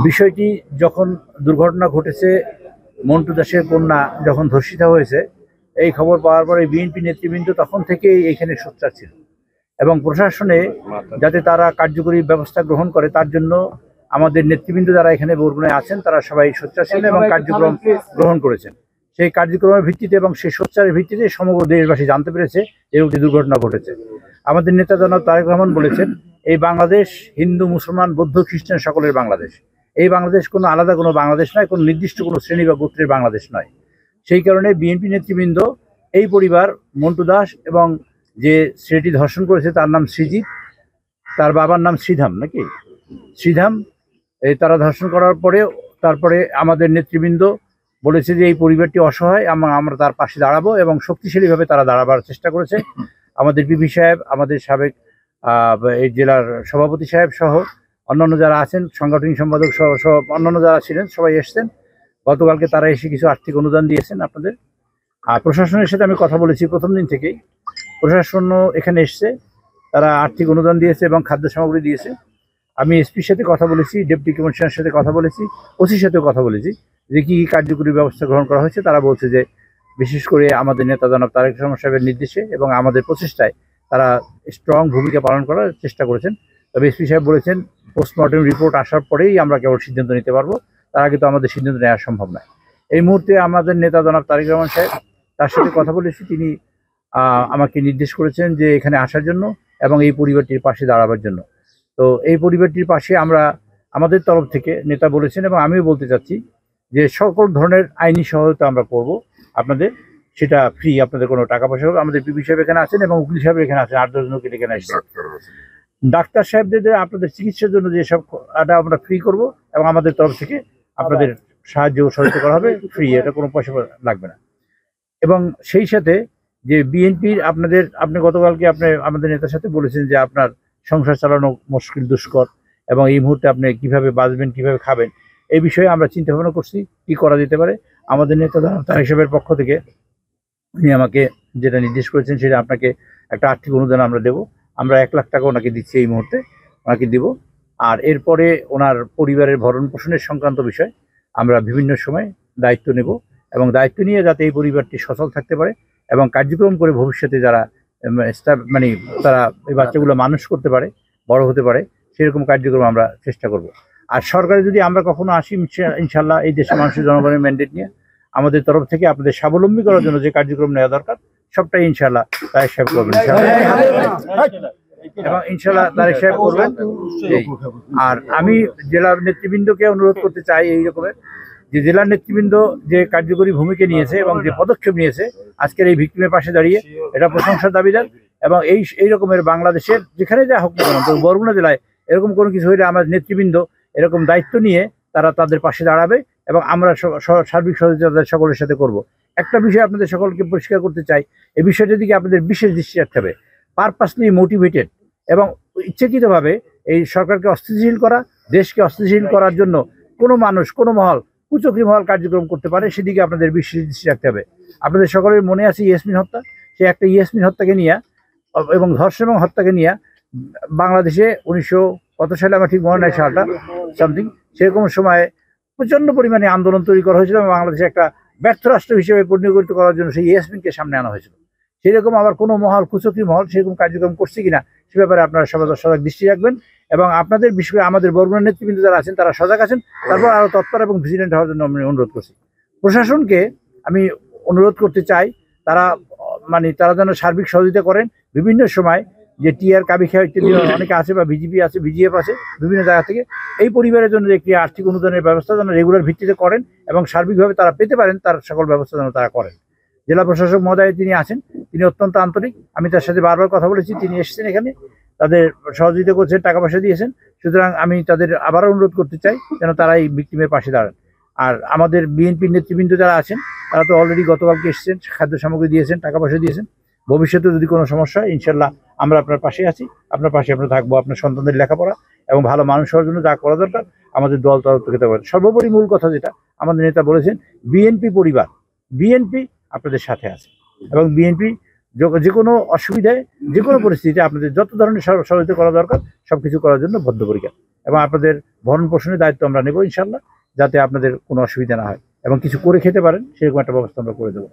বিষয়টি যখন দুর্ঘটনা ঘটেছে, মন্টু দাসের কন্যা যখন ধর্ষিতা হয়েছে, এই খবর পাওয়ার পরে বিএনপি নেতৃবৃন্দ তখন থেকেই এইখানে সোচ্চার ছিল এবং প্রশাসনে যাতে তারা কার্যকরী ব্যবস্থা গ্রহণ করে তার জন্য আমাদের নেতৃবৃন্দ যারা এখানে বরগুনায় আছেন তারা সবাই সোচ্চার ছিলেন এবং কার্যক্রম গ্রহণ করেছেন। সেই কার্যক্রমের ভিত্তিতে এবং সেই সোচ্চারের ভিত্তিতে সমগ্র দেশবাসী জানতে পেরেছে যে একটি দুর্ঘটনা ঘটেছে। আমাদের নেতা জনাব তারেক রহমান বলেছেন, এই বাংলাদেশ হিন্দু, মুসলমান, বৌদ্ধ, খ্রিস্টান সকলের বাংলাদেশ। এই বাংলাদেশ কোনো আলাদা কোনো বাংলাদেশ নয়, কোনো নির্দিষ্ট কোনো শ্রেণী বা গোত্রের বাংলাদেশ নয়। সেই কারণে বিএনপি নেতৃবৃন্দ এই পরিবার মন্টু দাস এবং যে ছেলেটি ধর্ষণ করেছে তার নাম সৃজিত, তার বাবার নাম শ্রীধাম নাকি শ্রীধাম, এই তারা ধর্ষণ করার তারপরে আমাদের নেতৃবৃন্দ বলেছে যে এই পরিবারটি অসহায়, আমরা তার পাশে দাঁড়াবো এবং শক্তিশালীভাবে তারা দাঁড়াবার চেষ্টা করেছে। আমাদের পিপি সাহেব, আমাদের সাবেক এই জেলার সভাপতি সাহেব সহ অন্যান্য যারা আছেন, সাংগঠনিক সম্পাদক সহ অন্যান্য যারা ছিলেন সবাই এসছেন। গতকালকে তারা এসে কিছু আর্থিক অনুদান দিয়েছেন আপনাদের। আর প্রশাসনের সাথে আমি কথা বলেছি প্রথম দিন থেকেই, প্রশাসনও এখানে এসছে, তারা আর্থিক অনুদান দিয়েছে এবং খাদ্য সামগ্রী দিয়েছে। আমি এসপির সাথে কথা বলেছি, ডেপুটি কমিশনারের সাথে কথা বলেছি, ওসির সাথেও কথা বলেছি যে কী কার্যকরী ব্যবস্থা গ্রহণ করা হয়েছে। তারা বলছে যে বিশেষ করে আমাদের নেতা জনাব তারেক রহমান সাহেবের নির্দেশে এবং আমাদের প্রচেষ্টায় তারা স্ট্রং ভূমিকা পালন করার চেষ্টা করেছেন। তবে এসপি সাহেব বলেছেন পোস্টমর্টেম রিপোর্ট আসার পরেই আমরা কেবল সিদ্ধান্ত নিতে পারবো, তার আগে তো আমাদের সিদ্ধান্ত নেওয়া সম্ভব নয়। এই মুহূর্তে আমাদের নেতা জনাব তারেক রহমান সাহেব, তার সাথে কথা বলেছি, তিনি আমাকে নির্দেশ করেছেন যে এখানে আসার জন্য এবং এই পরিবারটির পাশে দাঁড়াবার জন্য। তো এই পরিবারটির পাশে আমরা আমাদের তরফ থেকে নেতা বলেছেন এবং আমিও বলতে চাচ্ছি যে সকল ধরনের আইনি সহায়তা আমরা করব আপনাদের, সেটা ফ্রি, আপনাদের কোনো টাকা পয়সা হবে। আমাদের পিপি সাহেব এখানে আছেন এবং উকিল সাহেব এখানে আছেন, 8-10 জন উকিল এখানে আসছে। ডাক্তার সাহেবদের আপনাদের চিকিৎসার জন্য যেসব আমরা ফ্রি করব এবং আমাদের তরফ থেকে আপনাদের সাহায্য সহায়তা করা হবে ফ্রি, এটা কোনো পয়সা লাগবে না। এবং সেই সাথে যে বিএনপির আপনি গতকালকে আমাদের নেতার সাথে বলেছেন যে আপনার সংসার চালানো মুশকিল, দুষ্কর, এবং এই মুহূর্তে আপনি কিভাবে বাঁচবেন, কিভাবে খাবেন, এই বিষয়ে আমরা চিন্তা ভাবনা করছি কি করা যেতে পারে। আমাদের নেতা তারেক সাহেবের পক্ষ থেকে উনি আমাকে যেটা নির্দেশ করেছেন সেটা আপনাকে একটা আর্থিক অনুদান আমরা দেব। আমরা 1 লাখ টাকা ওনাকে দিচ্ছি এই মুহূর্তে, ওনাকে দিব। আর এরপরে ওনার পরিবারের ভরণ পোষণের সংক্রান্ত বিষয় আমরা বিভিন্ন সময় দায়িত্ব নেব এবং দায়িত্ব নিয়ে যাতে এই পরিবারটি সচল থাকতে পারে এবং কার্যক্রম করে ভবিষ্যতে যারা মানে তারা এই বাচ্চাগুলো মানুষ করতে পারে, বড় হতে পারে, সেরকম কার্যক্রম আমরা চেষ্টা করব। আর সরকারে যদি আমরা কখনো আসি, ইনশাল্লাহ এই দেশের মানুষের জনগণের ম্যান্ডেট নিয়ে আমাদের তরফ থেকে আপনাদের স্বাবলম্বী করার জন্য যে কার্যক্রম নেওয়া দরকার সবটাই ইনশাল্লাহ তারেক সাহেব করবেন এবং ইনশাল্লাহ তারেক সাহেব করবেন। আর আমি জেলার নেতৃবৃন্দকে অনুরোধ করতে চাই এই রকমের যে জেলার নেতৃবৃন্দ যে কার্যকরী ভূমিকা নিয়েছে এবং যে পদক্ষেপ নিয়েছে আজকের এই ভিক্টিমের পাশে দাঁড়িয়ে, এটা প্রশংসার দাবিদার। এবং এই রকমের বাংলাদেশের যেখানে যা হোক না কেন, তো বরগুনা জেলায় এরকম কোনো কিছু হলে আমার নেতৃবৃন্দ এরকম দায়িত্ব নিয়ে তারা তাদের পাশে দাঁড়াবে এবং আমরা সার্বিক সহযোগিতা সকলের সাথে করব। একটা বিষয় আপনাদের সকলকে পরিষ্কার করতে চাই, এই বিষয়টির দিকে আপনাদের বিশেষ দৃষ্টি রাখতে হবে। পারপাসলি মোটিভেটেড এবং ইচ্ছাকৃতভাবে এই সরকারকে অস্থিতিশীল করা, দেশকে অস্থিতিশীল করার জন্য কোনো মানুষ, কোনো মহল, কুচক্রী মহল কার্যক্রম করতে পারে, সেদিকে আপনাদের বিশেষ দৃষ্টি রাখতে হবে। আপনাদের সকলের মনে আছে ইয়াসমিন হত্যা, সে একটা ইয়াসমিন হত্যাকে নিয়ে এবং ধর্ষণ এবং হত্যাকে নিয়ে বাংলাদেশে 1900 কত সালে আমার ঠিক মনে নাই, সালটা সামথিং, সেরকম সময়ে প্রচণ্ড পরিমাণে আন্দোলন তৈরি করা হয়েছিল এবং বাংলাদেশে একটা ব্যর্থ রাষ্ট্র হিসেবে পরিণত করার জন্য সেই ইয়াসমিনকে সামনে আনা হয়েছিল। সেরকম আবার কোনো মহল, কুচক্রী মহল সেরকম কার্যক্রম করছে কিনা সে ব্যাপারে আপনারা সজাগ দৃষ্টি রাখবেন এবং আপনাদের বিশেষ করে আমাদের বরগুনা নেতৃবৃন্দ যারা আছেন তারা সজাগ আছেন, তারপর আরও তৎপর এবং ভিজিলেন্ট হওয়ার জন্য আমি অনুরোধ করছি। প্রশাসনকে আমি অনুরোধ করতে চাই তারা যেন সার্বিক সহযোগিতা করেন। বিভিন্ন সময় যে টিআর কাবিখা ইত্যাদি অনেকে আছে বা বিজিবি আছে, বিজিএফ আছে, বিভিন্ন জায়গা থেকে এই পরিবারের জন্য একটি আর্থিক অনুদানের ব্যবস্থা যেন রেগুলার ভিত্তিতে করেন এবং সার্বিকভাবে তারা পেতে পারেন, তার সকল ব্যবস্থা যেন তারা করেন। জেলা প্রশাসক মহোদয় তিনি আছেন, তিনি অত্যন্ত আন্তরিক, আমি তার সাথে বারবার কথা বলেছি, তিনি এসেছেন এখানে, তাদের সহযোগিতা করছেন, টাকা পয়সা দিয়েছেন। সুতরাং আমি তাদের আবারও অনুরোধ করতে চাই যেন তারা এই ভিক্টিমের পাশে দাঁড়ান। আর আমাদের বিএনপির নেতৃবৃন্দ যারা আছেন তারা তো অলরেডি গতকালকে এসেছেন, খাদ্য সামগ্রী দিয়েছেন, টাকা পয়সা দিয়েছেন। ভবিষ্যতে যদি কোনো সমস্যা হয় ইনশাল্লাহ আমরা আপনার পাশে আছি, আপনার পাশে আমরা থাকবো। আপনার সন্তানদের লেখাপড়া এবং ভালো মানুষ হওয়ার জন্য যা করা দরকার আমাদের দল তরফ থেকে পারে। সর্বোপরি মূল কথা যেটা আমাদের নেতা বলেছেন, বিএনপি পরিবার, বিএনপি আপনাদের সাথে আছে এবং বিএনপি যে কোনো অসুবিধায় যে কোনো পরিস্থিতিতে আপনাদের যত ধরনের সহযোগিতা করা দরকার সবকিছু করার জন্য বদ্ধপরিকর, এবং আপনাদের ভরণ পোষণের দায়িত্ব আমরা নেব ইনশাল্লাহ, যাতে আপনাদের কোনো অসুবিধা না হয় এবং কিছু করে খেতে পারেন সেরকম একটা ব্যবস্থা আমরা করে দেবো।